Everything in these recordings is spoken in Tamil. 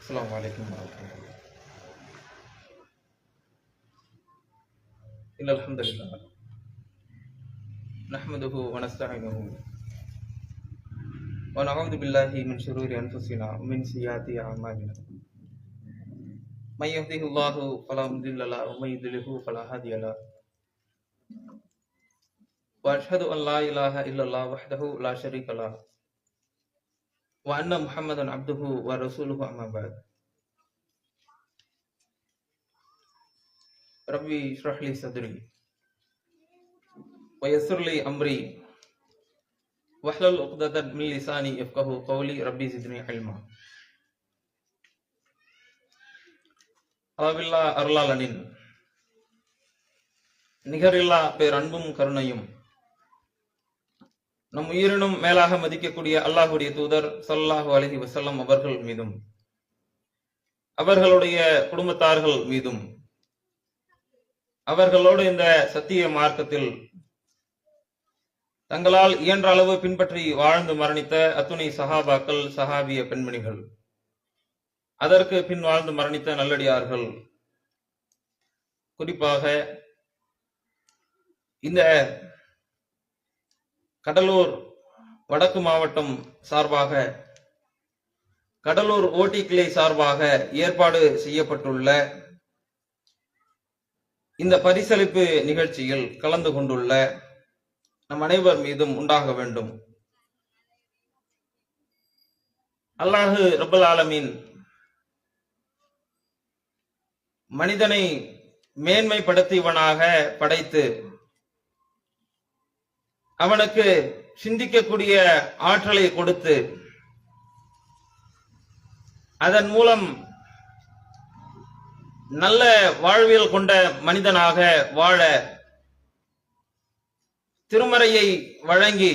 السلام عليكم ورحمة الله. إن الحمد لله نحمده ونستعينه ونعوذ بالله من شرور أنفسنا ومن سيئات أعمالنا. من يهده الله فلا مضل له ومن يضلل فلا هادي له. وأشهد أن لا إله إلا الله وحده لا شريك له وأن محمدا عبده ورسوله أما بعد. ربي اشرح لي صدري ويسر لي أمري واحلل عقدة من لساني يفقهوا قولي. ربي زدني علما. அளவில்லா அருளாளனின் நிகரில்லா பேரன்பும் கருணையும் நம் உயிரினும் மேலாக மதிக்கக்கூடிய அல்லாஹுடைய தூதர் ஸல்லல்லாஹு அலைஹி வஸல்லம் அவர்கள் மீதும் அவர்களுடைய குடும்பத்தார்கள் மீதும் அவர்களோடு இந்த சத்திய மார்க்கத்தில் தங்களால் இயன்ற அளவு பின்பற்றி வாழ்ந்து மரணித்த அத்துணை சஹாபாக்கள், சஹாபிய பெண்மணிகள், அதற்கு பின் வாழ்ந்து மரணித்த நல்லடியார்கள், குறிப்பாக இந்த கடலூர் வடக்கு மாவட்டம் சார்பாக, கடலூர் ஓட்டி கிளை சார்பாக ஏற்பாடு செய்யப்பட்டுள்ள இந்த பரிசளிப்பு நிகழ்ச்சியில் கலந்து கொண்டுள்ள நம் அனைவர் மீதும் உண்டாக வேண்டும். அல்லாஹு ரப்பல் ஆலமீன் மனிதனை மேன்மைப்படுத்தியவனாக படைத்து அவனுக்கு சிந்திக்கக்கூடிய ஆற்றலை கொடுத்து அதன் மூலம் நல்ல வாழ்வியல் கொண்ட மனிதனாக வாழ திருமறையை வழங்கி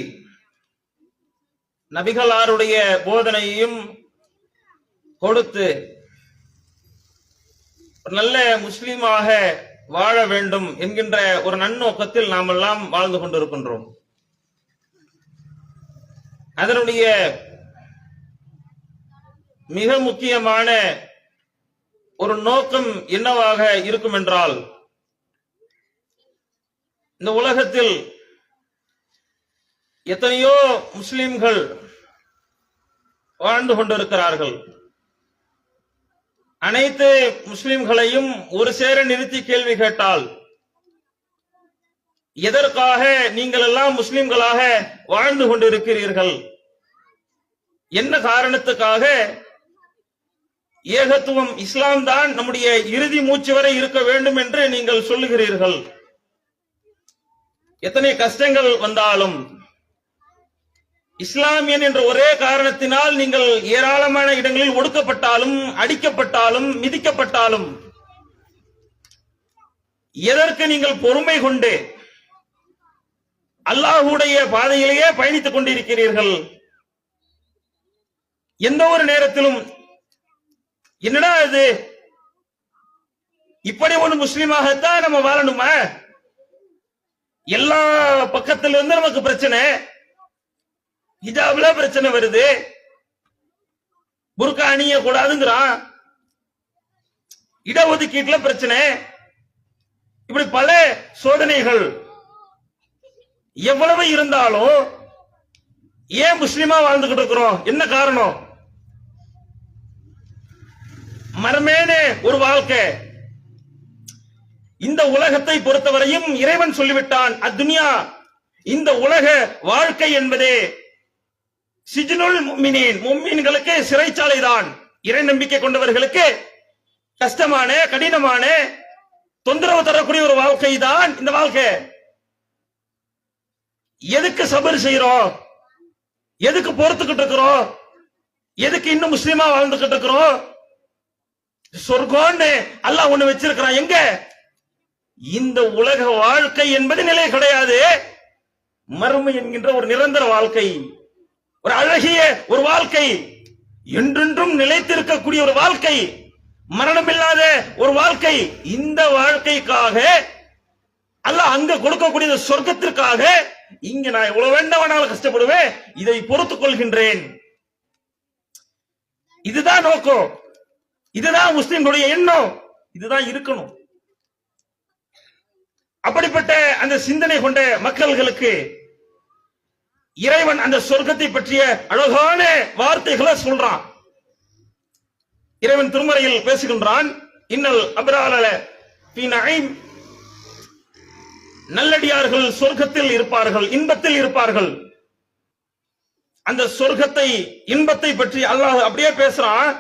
நபிகளாருடைய போதனையையும் கொடுத்து நல்ல முஸ்லிமாக வாழ வேண்டும் என்கின்ற ஒரு நன்னோக்கத்தில் நாம் எல்லாம் வாழ்ந்து கொண்டிருக்கின்றோம். அதனுடைய மிக முக்கியமான ஒரு நோக்கம் என்னவாக இருக்கும் என்றால், இந்த உலகத்தில் எத்தனையோ முஸ்லிம்கள் வாழ்ந்து கொண்டிருக்கிறார்கள். அனைத்து முஸ்லிம்களையும் ஒரு சேர நிறுத்தி கேள்வி கேட்டால், எதற்காக நீங்கள் எல்லாம் முஸ்லிம்களாக வாழ்ந்து கொண்டிருக்கிறீர்கள், என்ன காரணத்துக்காக, ஏகத்துவம் இஸ்லாம் தான் நம்முடைய இறுதி மூச்சு வரை இருக்க வேண்டும் என்று நீங்கள் சொல்லுகிறீர்கள், எத்தனை கஷ்டங்கள் வந்தாலும் இஸ்லாமியன் என்ற ஒரே காரணத்தினால் நீங்கள் ஏராளமான இடங்களில் ஒடுக்கப்பட்டாலும், அடிக்கப்பட்டாலும், மிதிக்கப்பட்டாலும் எதற்கு நீங்கள் பொறுமை கொண்டு அல்லாஹ்வுடைய பாதையிலேயே பயணித்துக் கொண்டிருக்கிறீர்கள்? எந்த ஒரு நேரத்திலும் என்னடா இது, இப்படி ஒரு முஸ்லிமாகத்தான் நம்ம வாழணுமா, எல்லா பக்கத்திலிருந்து நமக்கு பிரச்சனை, ஹிஜாப்ல பிரச்சனை வருது, புர்கா அணிய கூடாதுங்கிறான், இடஒதுக்கீட்டுல பிரச்சனை, இப்படி பல சோதனைகள் எவ்வளவு இருந்தாலும் ஏன் முஸ்லிமா வாழ்ந்துகிட்டு இருக்கிறோம்? என்ன காரணம்? மரமேனே ஒரு வாழ்க்கை. இந்த உலகத்தை பொறுத்தவரையும் இறைவன் சொல்லிவிட்டான், அத்துனியா, இந்த உலக வாழ்க்கை என்பதே சிஜ்னுல் முஃமினீன், முஃமின்களுக்கு சிறைச்சாலை தான். இறை நம்பிக்கை கொண்டவர்களுக்கு கஷ்டமான, கடினமான, தொந்தரவு தரக்கூடிய ஒரு வாழ்க்கை தான் இந்த வாழ்க்கை. எதுக்கு சபர் செய்யறோம்? எதுக்கு பொறுத்துக்கிட்டு இருக்கிறோம்? எதுக்கு இன்னும் முஸ்லிமா வாழ்ந்துகிட்டு இருக்கிறோம்? சொர்க்கம்னு அல்லாஹ் ஒண்ணு வச்சிருக்கிறான். எங்க? இந்த உலக வாழ்க்கை என்பது நிலை கிடையாது. மறுமை என்கின்ற ஒரு நிரந்தர வாழ்க்கை, ஒரு அழகிய ஒரு வாழ்க்கை, என்றென்றும் நிலைத்திருக்கக்கூடிய ஒரு வாழ்க்கை, மரணமில்லாத ஒரு வாழ்க்கை. இந்த வாழ்க்கைக்காக அல்லாஹ் அங்க கொடுக்கக்கூடிய சொர்க்கத்திற்காக இங்க நான் எவ்வளவு வேண்டாம் கஷ்டப்படுவேன், இதை பொறுத்துக் கொள்கின்றேன். இதுதான் நோக்கம். இதுதான் முஸ்லிம்களுடைய எண்ணம், இதுதான் இருக்கணும். அப்படிப்பட்ட அந்த சிந்தனை கொண்ட மக்கள்களுக்கு இறைவன் அந்த சொர்க்கத்தை பற்றிய அழகான வார்த்தைகளை சொல்றான். இறைவன் திருமறையில் பேசுகின்றான், இன்னல் அப்ரார ஃபீ நஈம், நல்லடியார்கள் சொர்க்கத்தில் இருப்பார்கள், இன்பத்தில் இருப்பார்கள். அந்த சொர்க்கத்தை, இன்பத்தை பற்றி அல்லாஹ் அப்படியே பேசுறான்.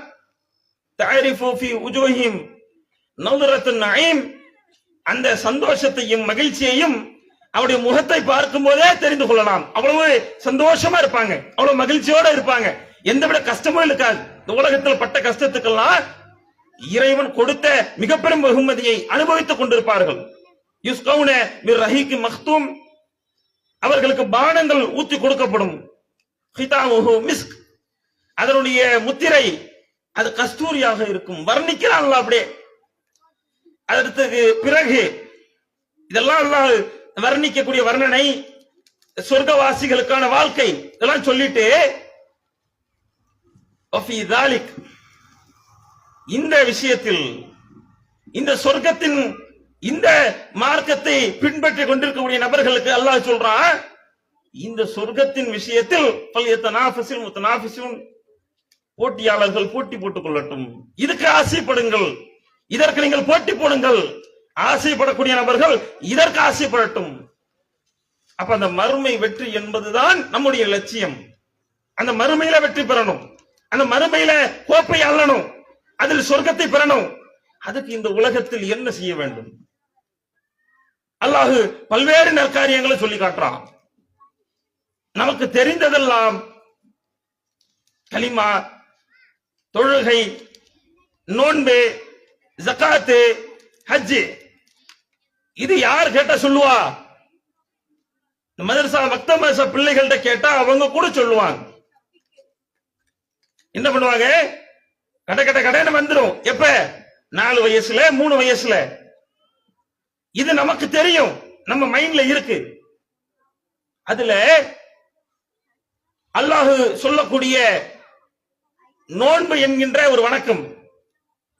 தஅரிஃபு ஃபீ உஜூஹிம் நظرத்துன் நஈம், அந்த சந்தோஷத்தையும் மகிழ்ச்சியையும் அவருடைய முகத்தை பார்க்கும் போதே தெரிந்து கொள்ளலாம். அவ்வளவு சந்தோஷமா இருப்பாங்க, அவ்வளவு மகிழ்ச்சியோட இருப்பாங்க, எந்தவித கஷ்டமும் இருக்காது. இந்த உலகத்தில் பட்ட கஷ்டத்துக்கெல்லாம் இறைவன் கொடுத்த மிக பெரும் வெகுமதியை அனுபவித்துக் கொண்டிருப்பார்கள். யுஸ்கௌன மிர் ரஹீக் மக்தூம், அவர்களுக்கு பானங்கள் ஊத்தி கொடுக்கப்படும். ஹிதாமுஹு மிஸ்க், அதனுடைய முத்திரை அது கஸ்தூரியாக இருக்கும். வர்ணிக்கிறான் அப்படியே. அதற்கு பிறகு இதெல்லாம் அல்லாஹ் வர்ணிக்கக்கூடிய வர்ணனை, சொர்க்கவாசிகளுக்கான வாழ்க்கை இதெல்லாம் சொல்லிட்டு இந்த விஷயத்தில், இந்த சொர்க்கத்தின் இந்த மார்க்கத்தை பின்பற்றி கொண்டிருக்கக்கூடிய நபர்களுக்கு அல்லாஹ் சொல்றான், இந்த சொர்க்கத்தின் விஷயத்தில் போட்டியாளர்கள் போட்டி போட்டுக் கொள்ளட்டும், இதுக்கு ஆசைப்படுங்கள், இதற்கு நீங்கள் போட்டி போடுங்கள். ஆசைப்படக்கூடிய நபர்கள் இதற்கு ஆசைப்படட்டும். அப்ப அந்த மறுமை வெற்றி என்பதுதான் நம்முடைய லட்சியம். அந்த மறுமையில வெற்றி பெறணும், அந்த மறுமையில கோப்பை அள்ளணும், அதில் சொர்க்கத்தை பெறணும். அதுக்கு இந்த உலகத்தில் என்ன செய்ய வேண்டும்? அல்லாஹ் பல்வேறு நற்காரியங்களை சொல்லி காட்டுறான். நமக்கு தெரிந்ததெல்லாம் கலிமா, தொழுகை, நோன்பு, ஜகாத்து, ஹஜ். இது யார் கேட்டா சொல்லுவா? மதரசா மக்தப பிள்ளைகள்கிட்ட கேட்டா அவங்க கூட சொல்லுவாங்க. என்ன பண்ணுவாங்க? கடைன்னு வந்துடும். எப்ப? 4 வயசுல, 3 வயசுல. இது நமக்கு தெரியும், நம்ம மைண்ட்ல இருக்கு. அதுல அல்லாஹ் சொல்லக்கூடிய நோன்பு என்கின்ற ஒரு வணக்கம்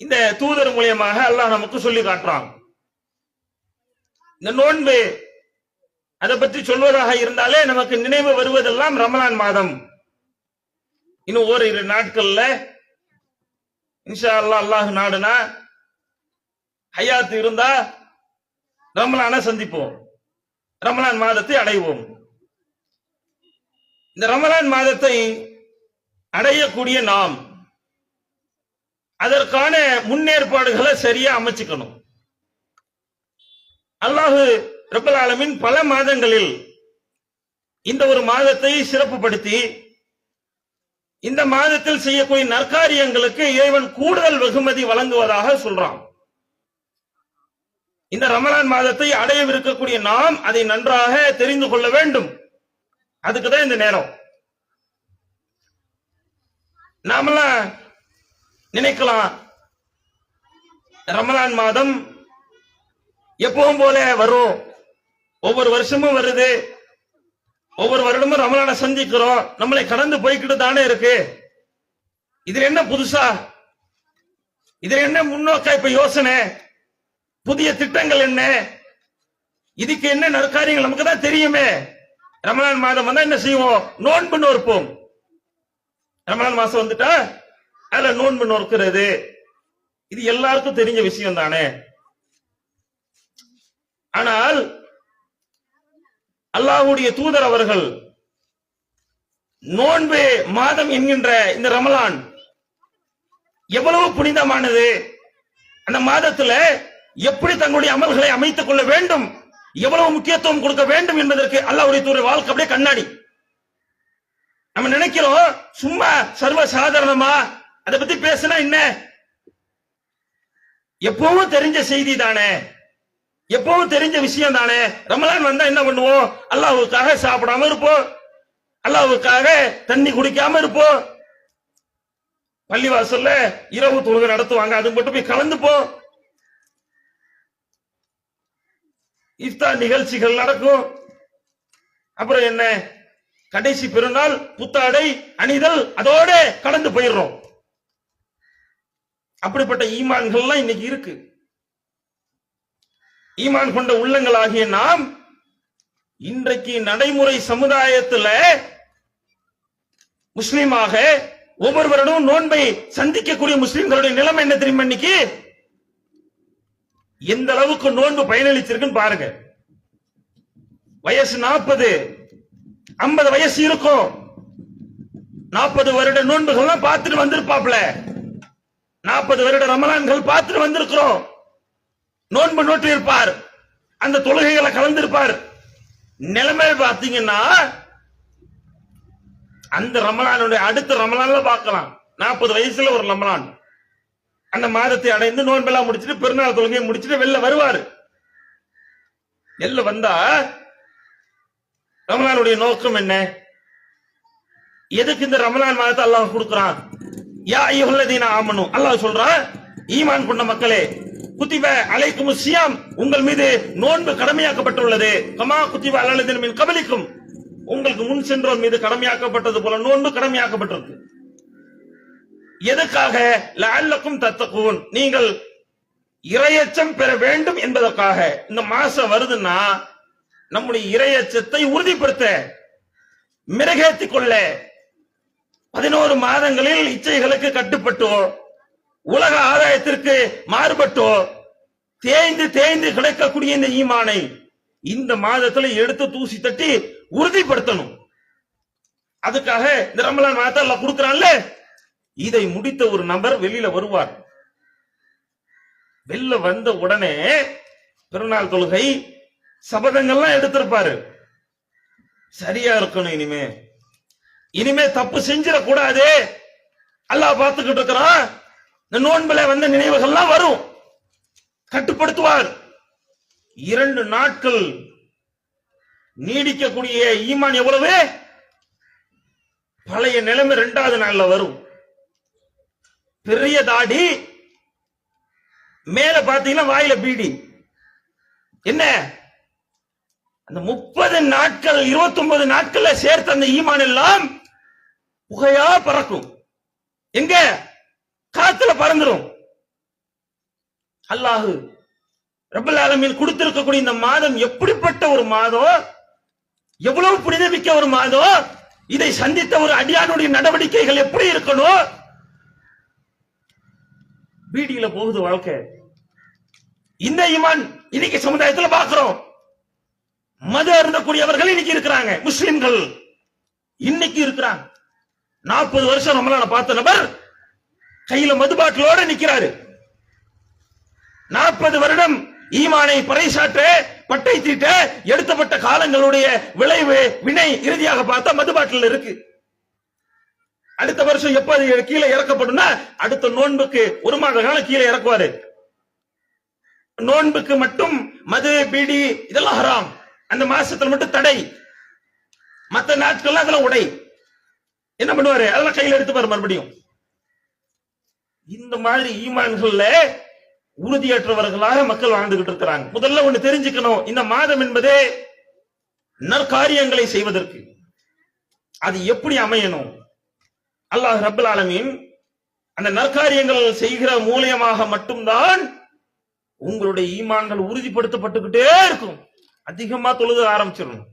இந்த தூதர் மூலியமாக அல்லாஹ் நமக்கு சொல்லி காட்டுறான். இந்த நோன்பு அதை பற்றி சொல்வதாக இருந்தாலே நமக்கு நினைவு வருவதெல்லாம் ரமலான் மாதம். இன்னும் ஓரிரு நாட்கள்ல இன்ஷா அல்லாஹ், அல்லாஹ் நாடுனா, ஹயாத் இருந்தா ரமலானை சந்திப்போம், ரமலான் மாதத்தை அடைவோம். இந்த ரமலான் மாதத்தை அடையக்கூடிய நாம் அதற்கான முன்னேற்பாடுகளை சரியா அமைச்சுக்கணும். அல்லாஹ் ரப்பல் ஆலமீன் பல மாதங்களில் இந்த ஒரு மாதத்தை சிறப்புப்படுத்தி இந்த மாதத்தில் செய்யக்கூடிய நற்காரியங்களுக்கு இறைவன் கூடுதல் வெகுமதி வழங்குவதாக சொல்றான். இந்த ரமலான் மாதத்தை அடையவிருக்கக்கூடிய நாம் அதை நன்றாக தெரிந்து கொள்ள வேண்டும். அதுக்குதான் இந்த நேரம். நாமெல்லாம் நினைக்கலாம், ரமலான் மாதம் எப்பவும் போல வரும், ஒவ்வொரு வருஷமும் வருது, ஒவ்வொரு வருடமும் ரமலானை சந்திக்கிறோம், நம்மளை கடந்து போய்கிட்டு தானே இருக்கு, இதுல என்ன புதுசா, இதுல என்ன முன்னோக்கா இப்ப யோசனை, புதிய திட்டங்கள் என்ன, இதுக்கு என்ன நற்காரியங்கள் நமக்கு தான் தெரியுமே. ரமலான் மாதம் வந்தா என்ன செய்வோம்? நோன்பு நோற்போம். ரமலான் மாசம் வந்துட்டா அதுல நோன்பு நோக்கிறது, இது எல்லாருக்கும் தெரிஞ்ச விஷயம் தானே. ஆனால் அல்லாஹ்வுடைய தூதர் அவர்கள் நோன்பு மாதம் என்கின்ற இந்த ரமலான் எவ்வளவு புனிதமானது, அந்த மாதத்துல எப்படி தங்களுடைய அமல்களை அமைத்துக் கொள்ள வேண்டும், எவ்வளவு முக்கியத்துவம் கொடுக்க வேண்டும் என்பதற்கு அல்லாஹ்வுடைய தூதர் வாழ்க்கை அப்படியே கண்ணாடி. நம்ம நினைக்கிறோம் சும்மா சர்வ சாதாரணமா அதை பத்தி பேசினா என்ன, எப்பவும் தெரிஞ்ச செய்தி தானே, எப்பவும் தெரிஞ்ச விஷயம் தானே. ரமலான் வந்தா என்ன பண்ணுவோம்? அல்லாஹ்வுக்காக சாப்பிடாம இருப்போம், அல்லாஹ்வுக்காக தண்ணி குடிக்காம இருப்போம், பள்ளிவாசல்ல இரவு தொழுகை நடத்துவாங்க, அது மட்டும் போய் கலந்துப்போம், இஃப்தார் நிகழ்ச்சிகள் நடக்கும். அப்புறம் என்ன, கடைசி பெருநாள் புத்தாடை அணிதல், அதோட கடந்து போயிடுறோம். அப்படிப்பட்ட ஈமான்கள்லாம் இன்னைக்கு இருக்கு. ஈமான் கொண்ட உள்ளங்களாகிய நாம் இன்றைக்கு நடைமுறை சமுதாயத்துல முஸ்லீமாக ஒவ்வொரு வருடமும் நோன்பை சந்திக்கக்கூடிய முஸ்லிம்களுடைய நிலைமை என்ன தெரியுமா? இன்னைக்கு எந்த அளவுக்கு நோன்பு பயனளிச்சிருக்குன்னு பாருங்க. வயசு 40, 50 வயசு இருக்கும். 40 வருட நோன்புகள்லாம் பார்த்துட்டு வந்திருப்பாப்ல. 40 வருட ரமலான்கள் பார்த்துட்டு வந்திருக்கிறோம். நோன்பு நோட்டு இருப்பார், அந்த தொழுகைகளை கலந்திருப்பார். நிலைமை பார்த்தீங்கன்னா அந்த ரமலானுடைய அடுத்த ரமலான்ல பார்க்கலாம். 40 வயசுல ஒரு ரமலான், அந்த மாதத்தை அடைந்து நோன்பெல்லாம் முடிச்சுட்டு பெருநாள் தொழுகையை முடிச்சுட்டு வெளில வருவாரு. வெளில வந்தா ரமலானுடைய நோக்கம் என்ன? எதுக்கு இந்த ரமலான் மாதத்தை அல்லாஹ் கொடுக்கிறான்? யா அய்யுஹல்லதீன ஆமனு, அல்லாஹ் சொல்றான், ஈமான் கொண்ட மக்களே, குத்திப அலைக்குமுஸ் ஸியாம், உங்கள் மீது நோன்பு கடமையாக்கப்பட்டுள்ளது. கமா குத்திப அலல்லதீன மின் கபலிக்கும், உங்களுக்கு முன் சென்றோர் மீது கடமையாக்கப்பட்டது போல நோன்பு கடமையாக்கப்பட்டிருக்கு. எதுக்காக? லஅல்லக்கும் தத்தகூன், நீங்கள் இறையச்சம் பெற வேண்டும் என்பதற்காக. இந்த மாசம் வருதுன்னா நம்முடைய இறையச்சத்தை உறுதிப்படுத்த, மிருகேற்றிக் கொள்ள, 11 மாதங்களில் இச்சைகளுக்கு கட்டுப்பட்டோ உலக ஆதாயத்திற்கு மாறுபட்டோ தேய்ந்து தேய்ந்து கிடைக்கக்கூடிய இந்த ஈமானை இந்த மாதத்துல எடுத்து தூசி தட்டி உறுதிப்படுத்தணும். அதுக்காக இந்த ரமலான் மாதத்தை அல்லாஹ் கொடுக்கறான்ல. இதை முடித்த ஒரு நபர் வெளியில வருவார். வெளில வந்த உடனே பெருநாள் தொழுகை சபதங்கள்லாம் எடுத்திருப்பாரு. சரியா இருக்கணும், இனிமே தப்பு செஞ்சிடக்கூடாது, அல்லாஹ் பார்த்துக்கிட்டு இருக்கிறான். இந்த நோன்புல வந்த நினைவுகள்லாம் வரும், கட்டுப்படுத்துவார். 2 நாட்கள் நீடிக்கக்கூடிய ஈமான் எவ்வளவு? பழைய நிலைமை 2வது நாள்ல வரும். பெரிய தாடி, மேல பாத்தீங்கன்னா வாயில பீடி. என்ன அந்த 30 நாட்கள் 29 நாட்கள்ல சேர்த்த அந்த ஈமான் எல்லாம் புகையா பறக்கும். எங்க? காத்துல பறந்துரும். அல்லாஹ் ரப்பல் ஆலமீன் கொடுத்திருக்கக்கூடிய இந்த மாதம் எப்படிப்பட்ட ஒரு மாதம், எவ்வளவு புனிதமிக்க ஒரு மாதம். இதை சந்தித்த ஒரு அடியானுடைய நடவடிக்கைகள் எப்படி இருக்கணும்? பீடியில போகுது வாழ்க்கை. இந்த ஈமான் இன்னைக்கு சமுதாயத்தில் பார்க்கிறோம். மது அருந்தக்கூடியவர்கள் இன்னைக்கு இருக்கிறாங்க, முஸ்லிம்கள் இன்னைக்கு இருக்கிறாங்க. 40 வருஷம் ரமலானை பார்த்த நபர் கையில மது பாட்டிலோட நிக்கிறாரு. 40 வருடம் ஈமானை பறைசாற்ற, பட்டை தீட்ட எடுத்தப்பட்ட காலங்களுடைய விளைவு வினை இறுதியாக பார்த்தா மது பாட்டில் இருக்கு. அடுத்த வருஷம் எப்ப அது கீழே இறக்கப்படும்னா அடுத்த நோன்புக்கு 1 மாத காலம் கீழே இறக்குவாரு. நோன்புக்கு மட்டும் மது பீடி இதெல்லாம் ஹராம், அந்த மாசத்துல மட்டும் தடை, மற்ற நாட்கள் அதெல்லாம் உடை. என்ன பண்ணுவாரு? அதெல்லாம் கையில எடுத்துப்பாரு மறுபடியும். இந்த மாதிரி ஈமான்கள்ல உறுதியற்றவர்களாக மக்கள் வாழ்ந்துகிட்டு இருக்கிறாங்க. முதல்ல ஒண்ணு தெரிஞ்சுக்கணும், இந்த மாதம் என்பதே நற்காரியங்களை செய்வதற்கு. அது எப்படி அமையணும்? அல்லாஹ் ரப்பல் ஆலமீன் அந்த நற்காரியங்கள் செய்கிற மூலியமாக மட்டும்தான் உங்களுடைய ஈமான்கள் உறுதிப்படுத்தப்பட்டுக்கிட்டே இருக்கும். அதிகமா தொழுது ஆரம்பிச்சிடணும்,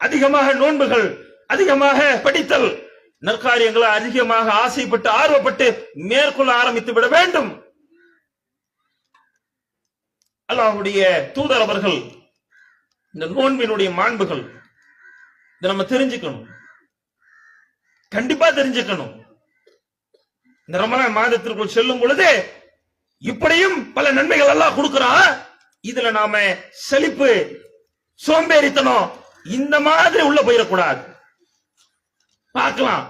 அதிகமாக நோன்புகள், அதிகமாக படித்தல், நற்காரியங்களை அதிகமாக ஆசைப்பட்டு ஆர்வப்பட்டு மேற்கொள்ள ஆரம்பித்து விட வேண்டும். அல்லாஹ்வுடைய தூதர் அவர்கள் இந்த நோன்பினுடைய மாண்புகள் இதை நம்ம தெரிஞ்சுக்கணும், கண்டிப்பா தெரிஞ்சுக்கணும். இந்த ரமலான் மாதத்திற்குள் செல்லும் பொழுது இப்படியும் பல நன்மைகள் எல்லாம் கொடுக்கிறான். இதுல நாம செழிப்பு, சோம்பேறித்தனம் இந்த மாதிரி உள்ள போயிடக்கூடாது. பார்க்கலாம்,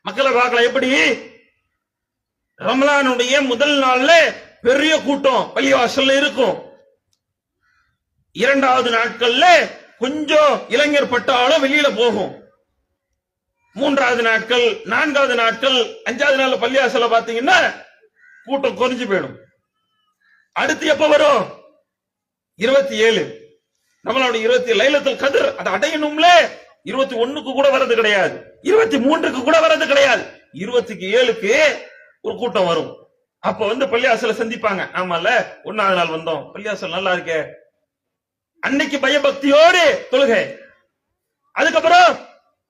மக்களை பார்க்கலாம். எப்படி ரமலானுடைய முதல் நாள்ல பெரிய கூட்டம் பள்ளிவாசல்ல இருக்கும். 2வது நாட்கள்ல கொஞ்சம் இளைஞர் பட்டாலும் வெளியில போகும். 3வது நாட்கள், 4வது நாட்கள், 5வது நாள் பள்ளிவாசல்ல பாத்தீங்கன்னா கூட்டம் குறைஞ்சு போயிடும். அடுத்து எப்ப வரும்? 27 நம்மளுடைய 20 லைலத்துல் கத்ர் அதை அடையணும்ல. 21க்கு கூட வரது கிடையாது, 23க்கு கூட வரது கிடையாது, 27க்கு ஒரு கூட்டம் வரும். அப்ப வந்து பள்ளியாசல சந்திப்பாங்க. ஆமால, 1வது நாள் வந்தோம், பள்ளியாசல் நல்லா இருக்கே. அன்னைக்கு பயபக்தியோடு தொழுகை. அதுக்கப்புறம்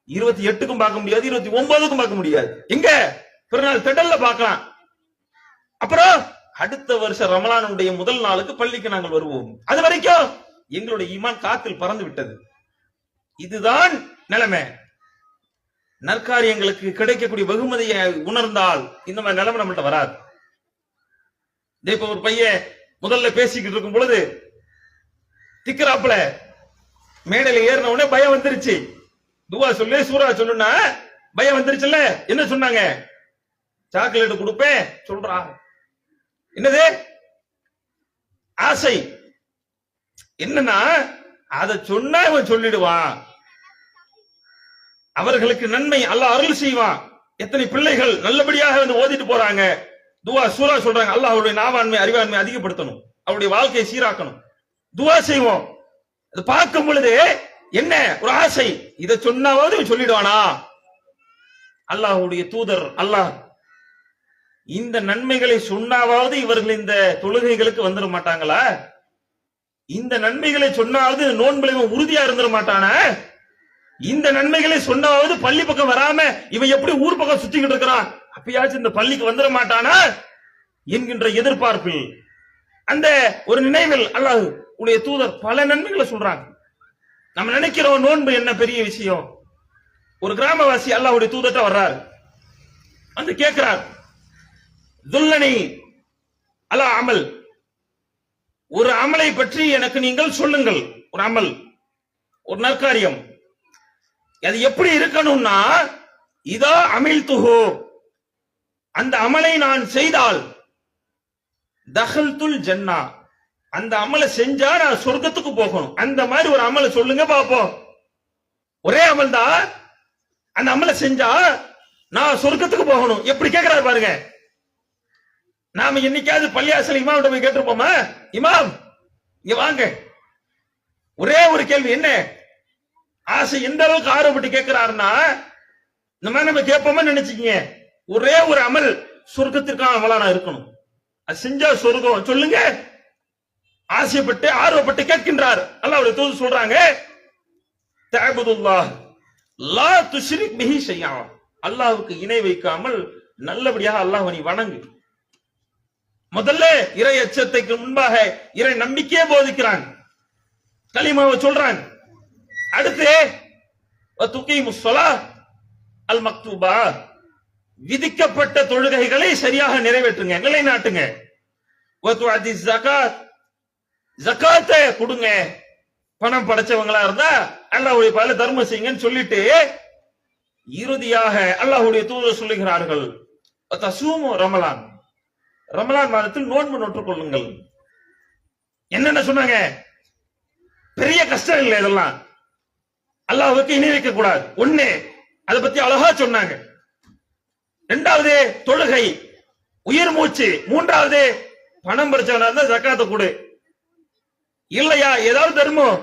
28க்கும் பார்க்க முடியாது, 29க்கும் பார்க்க முடியாது. எங்க பிறநாள் திடல்ல பார்க்கலாம். அப்புறம் அடுத்த வருஷம் ரமலானுடைய முதல் நாளுக்கு பள்ளிக்கு நாங்கள் வருவோம். அது வரைக்கும் எங்களுடைய ஈமான் காத்தில் பறந்து விட்டது. இதுதான் நிலைமை. நற்காரியங்களுக்கு கிடைக்கக்கூடிய வெகுமதியை உணர்ந்தால் இந்த மாதிரி நிலைமை நம்மள்ட்ட வராது. இப்ப ஒரு பையன் முதல்ல பேசிக்கிட்டு இருக்கும் பொழுது திக்கிறாப்புல மேடையில ஏறின உடனே பயம் வந்துருச்சு. துவா சொல்லு, சூரா சொல்லுன்னா பயம் வந்துருச்சுல்ல. என்ன சொன்னாங்க? சாக்லேட் கொடுப்பேன் சொல்றா. என்னது ஆசை? என்னன்னா அதை சொன்னா இவன் சொல்லிடுவான், அவர்களுக்கு நன்மை அல்லாஹ் அருள் செய்வான். எத்தனை பிள்ளைகள் நல்லபடியாக வந்து ஓதிட்டு போறாங்க, துவா சூரா சொல்றாங்க. அல்லாஹ் அவருடைய நாவாண்மை அறிவாண்மை அதிகப்படுத்தணும், அவருடைய வாழ்க்கையை சீராக்கணும். துவா செய்வோம். அது பார்க்கும் பொழுது என்ன ஒரு ஆசை, இதை சொன்னாவது சொல்லிடுவானா? அல்லாஹ்வுடைய தூதர் அல்லாஹ் இந்த நன்மைகளை சொன்னாவது இவர்கள் இந்த தொழுகைகளுக்கு வந்துட மாட்டாங்களா? இந்த நன்மைகளை சொன்னாவது நோன்புல இவன் உறுதியா இருந்துட மாட்டானா? இந்த நன்மைகளை சொன்னாவது பள்ளி பக்கம் வராம இவன் எப்படி ஊர் பக்கம் சுத்திக்கிட்டு இருக்கிறான், அப்பயாச்சும் இந்த பள்ளிக்கு வந்துட மாட்டானா என்கின்ற எதிர்பார்ப்பில், அந்த ஒரு நினைவில் அல்லாஹ் உடைய தூதர் பல நன்மைகளை சொல்றாங்க. நம்ம நினைக்கிறோம் நோன்பு என்ன பெரிய விஷயம். ஒரு கிராமவாசி அல்லாஹ்வுடைய தூதர்ட்ட வர்றார், வந்து கேட்கிறார், துல்லனி அலா அமல், ஒரு அமலை பற்றி எனக்கு நீங்கள் சொல்லுங்கள். ஒரு அமல், ஒரு நற்காரியம், அது எப்படி இருக்கணும்னா, இதா அமில் துஹு, அந்த அமலை நான் செய்தால் தஹல்துல் ஜன்னா, அந்த அமலை செஞ்சா நான் சொர்க்கத்துக்கு போகணும். அந்த மாதிரி ஒரு அமலை சொல்லுங்க பாப்போம். ஒரே அமல் தான், அந்த அமலை செஞ்சா நான் சொர்க்கத்துக்கு போகணும். எப்படி கேட்கிறாரு பாருங்க. நாம என்னைக்காவது பள்ளியாசல் இமாம் போய் கேட்டிருப்போமா? இமாம் இங்க வாங்க, ஒரே ஒரு கேள்வி, என்ன ஆசை, எந்த அளவுக்கு ஆர்வப்பட்டு கேட்கிறாருன்னா இந்த மாதிரி நம்ம கேட்போமா நினைச்சுக்கீங்க. ஒரே ஒரு அமல் சொர்க்கத்திற்கான அமலா நான் இருக்கணும், அது செஞ்சா சொர்க்கம் சொல்லுங்க. ஆசைப்பட்டு ஆர்வப்பட்டு கேட்கின்றார். அல்லாஹ்வுடைய தூதர் சொல்றாங்க, தஅபுதுல்லாஹ் லா துஷ்ரிக் பிஹி ஷைஆ, அல்லாஹ்வுக்கு இணை வைக்காமல் நல்லபடியாக அல்லாஹ்வை நீ வணங்கு. முதல்ல இறை அச்சத்துக்கு முன்பாக இறை நம்பிக்கையே போதிக்கிறான், கலிமாவை சொல்றான். அடுத்து துகீமுஸ் ஸலாஹ் அல் மக்தூபா, விதிக்கப்பட்ட தொழுகைகளை சரியாக நிறைவேற்றுங்க, நிலைநாட்டுங்க. வதுஅதி ஸகாத், ஜகாத்தை கொடுங்க, பணம் படைச்சவங்களா இருந்தா அல்லாஹ்வுடைய பாதையில தர்மம் செய்யுங்கன்னு சொல்லிட்டு இறுதியாக அல்லாஹ்வுடைய தூதர் சொல்லுகிறார்கள், தஸூமு ரமலான், ரமலான் மாதத்தில் நோன்பு நோற்றுக் கொள்ளுங்கள். என்னென்ன சொன்னாங்க? பெரிய கஷ்டம் இல்லை இதெல்லாம், அல்லாஹ்வுக்கு இணை வைக்க கூடாது. ஒண்ணு, அதை பத்தி அழகா சொன்னாங்க. இரண்டாவது தொழுகை, உயிர் மூச்சு. மூன்றாவது பணம் படைச்சவனா இருந்தா ஜகாத்தை கொடு, இல்லையா ஏதாவது தர்மம்.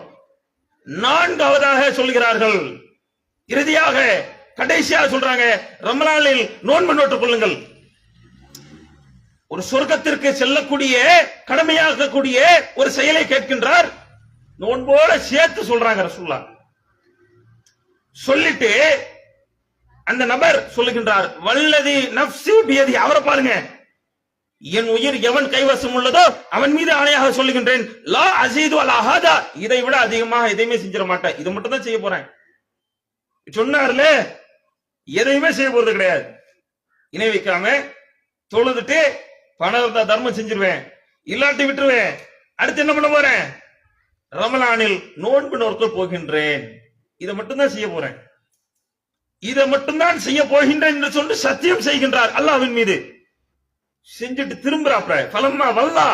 நான்காவதாக சொல்கிறார்கள், இறுதியாக கடைசியாக சொல்றாங்க, ரமலானில் நோன்பு நோற்றுக் கொள்ளுங்கள். ஒரு சொர்க்கத்திற்கு செல்லக்கூடிய கடமையாகக்கூடிய ஒரு செயலை கேட்கின்றார், நோன்போட சேர்த்து சொல்றாங்க ரசூலுல்லாஹ். சொல்லிட்டு அந்த நபர் சொல்லுகின்றார், வல்லதி நஃப்ஸி பியதி, அவரை பாருங்க, என் உயிர் எவன் கைவசம் உள்ளதோ அவன் மீது ஆணையாக சொல்லுகின்றேன், லா அஸீது அலா ஹாதா, இதை விட அதிகமாக எதையுமே செஞ்சிட மாட்டேன், இது மட்டும் தான் செய்ய போறேன் சொன்னார்ல, எதையுமே செய்ய போறது கிடையாது. இணை வைக்காம தொழுதுட்டு பணம் இருந்தா தர்மம் செஞ்சிருவேன், இல்லாட்டி விட்டுருவேன். அடுத்து என்ன பண்ண போறேன்? ரமலானில் நோன்பு நோக்க போகின்றேன், இதை மட்டும்தான் செய்ய போறேன், இதை மட்டும்தான் செய்ய போகின்றேன் என்று சொல்லி சத்தியம் செய்கின்றார் அல்லாஹ்வின் மீது. செஞ்சுட்டு திரும்புறாப்ல, ஃபலம்மா வல்லா,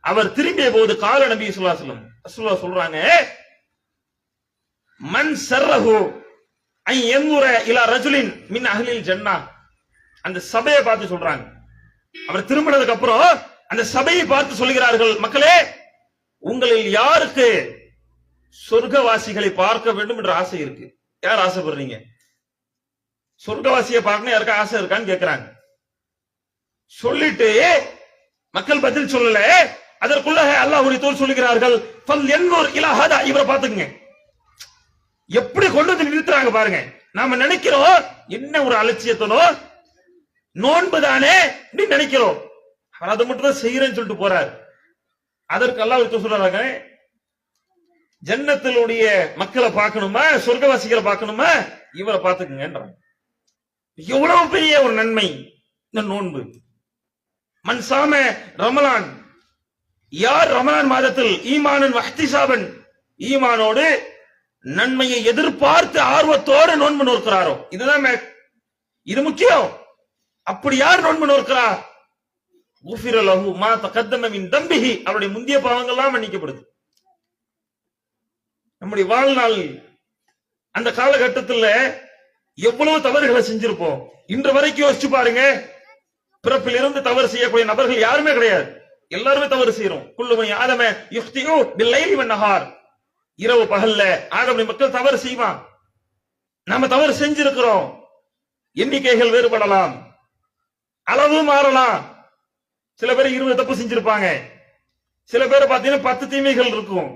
அவர் திரும்பிய போது கால நபி ஸல்லல்லாஹு அலைஹி வஸல்லம் ரசூலுல்லாஹ் சொல்றாங்க, மன் சர்ரஹு ஐ யன்துர இலா ரஜுலின் மின் அஹ்லில் ஜன்னah, அந்த சபையை பார்த்து சொல்றாங்க. அவர் திரும்பினதுக்கு அப்புறம் அந்த சபையை பார்த்து சொல்கிறார்கள், மக்களே, உங்களில் யாருக்கு சொர்க்கவாசிகளை பார்க்க வேண்டும் என்ற ஆசை இருக்கு? யார் ஆசைப்படுறீங்க? சொர்க்கவாசியை பார்க்கணும் யாருக்கா ஆசை இருக்கான்னு கேட்கிறாங்க. சொல்லிட்டு மக்கள் பதில் சொல்லல. அதற்குள்ள அல்லாஹ்வுடைய தூதர் சொல்லுகிறார்கள், ஃபல் யன்வர் இலா ஹதா, இவரை பாத்துங்க எப்படி கொண்டு வந்து நிறுத்துறாங்க பாருங்க. நாம நினைக்கிறோம் என்ன ஒரு அலட்சியத்தனோ, நோன்பு தானே நினைக்கிறோம். அவர் அதை மட்டும் தான் செய்யறேன்னு சொல்லிட்டு போறாரு. அதற்கு அல்லாஹ் சொல்றாங்க, ஜன்னத்தினுடைய மக்களை பார்க்கணுமா, சொர்க்கவாசிகளை பார்க்கணுமா, இவரை பார்த்துக்குங்கன்றாங்க. எவ்வளவு பெரிய ஒரு நன்மை இந்த நோன்பு. மன் சாம ரமலான், யார் ரமலான் மாதத்தில் ஈமானன் வஹ்திசாபன், ஈமானோடு நன்மையை எதிர்பார்த்து ஆர்வத்தோடு நோன்பு நோக்கிறாரோ, இதுதான் இது முக்கியம். அப்படி யார் நோன்பு நோக்கிறார், குஃபிர லஹு மா தகத்தம மின் தம்பிஹி, அவருடைய முந்திய பாவங்கள் எல்லாம் மன்னிக்கப்படுது. நம்முடைய வாழ்நாள் அந்த காலகட்டத்தில் எவ்வளவு தவறுகளை செஞ்சிருப்போம். இன்று வரைக்கும் யோசிச்சு பாருங்க. பிறப்பில் இருந்து தவறு செய்யக்கூடிய நபர்கள் யாருமே கிடையாது. எல்லாருமே தவறு செய்யறோம். குல்லுமணி ஆதம யுக்தியு பில்லைலி வன்னஹார், இரவு பகல்ல ஆதம மக்கள் தவறு செய்வான். நாம தவறு செஞ்சிருக்கிறோம். எண்ணிக்கைகள் வேறுபடலாம், அளவு மாறலாம். சில பேர் 20 தப்பு செஞ்சிருப்பாங்க, சில பேர் பாத்தீங்கன்னா 10 தீமைகள் இருக்கும்,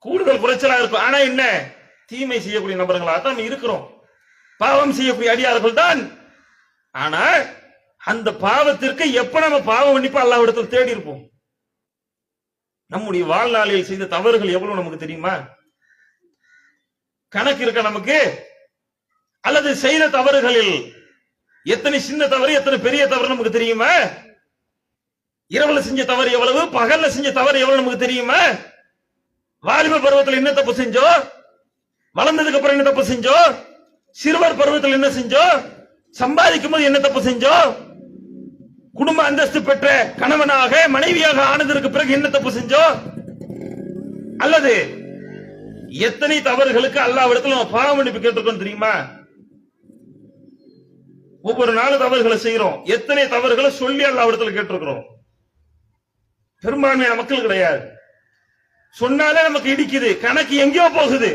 கூடுதல் குறைச்சலா இருக்கும். ஆனா என்ன, தீமை செய்யக்கூடிய நபர்களா தான் இருக்கிறோம், பாவம் செய்யக்கூடிய அடியார்கள் தான். ஆனா அந்த பாவத்திற்கு எப்ப நம்ம பாவம் மன்னிப்பு அல்லாஹ்விடத்தில் தேடி இருப்போம். நம்முடைய வாழ்நாளில் செய்த தவறுகள் எவ்வளவு நமக்கு தெரியுமா? கணக்கு இருக்க நமக்கு? அல்லது செய்த தவறுகளில் எத்தனை சின்ன தவறு எத்தனை பெரிய தவறு நமக்கு தெரியுமா? இரவுல செஞ்ச தவறு எவ்வளவு, பகல்ல செஞ்ச தவறு எவ்வளவு நமக்கு தெரியுமா? வாலிப பருவத்தில் என்ன தப்பு செஞ்சோம், வளர்ந்ததுக்கு அப்புறம் என்ன தப்பு செஞ்சோம், சிறுவர் பருவத்தில் என்ன செஞ்சோம், சம்பாதிக்கும் போது என்ன தப்பு செஞ்சோம், குடும்ப அந்தஸ்து பெற்ற கணவனாக மனைவியாக ஆனதற்கு பிறகு என்ன தப்பு செஞ்சோம், அல்லது எத்தனை தவறுகளுக்கு அல்லாஹ்விடத்தில் நம்ம பாவ மன்னிப்பு கேட்டிருக்கோம் தெரியுமா? ஒவ்வொரு நாளும் தவறுகளை செய்யறோம். எத்தனை தவறுகளை சொல்லி அல்லாஹ்விடத்தில் கேட்டிருக்கிறோம். பெரும்பான்மையான மக்கள் கிடையாது. சொன்னாலே நமக்கு இடிக்குது, கணக்கு எங்கேயோ போகுது.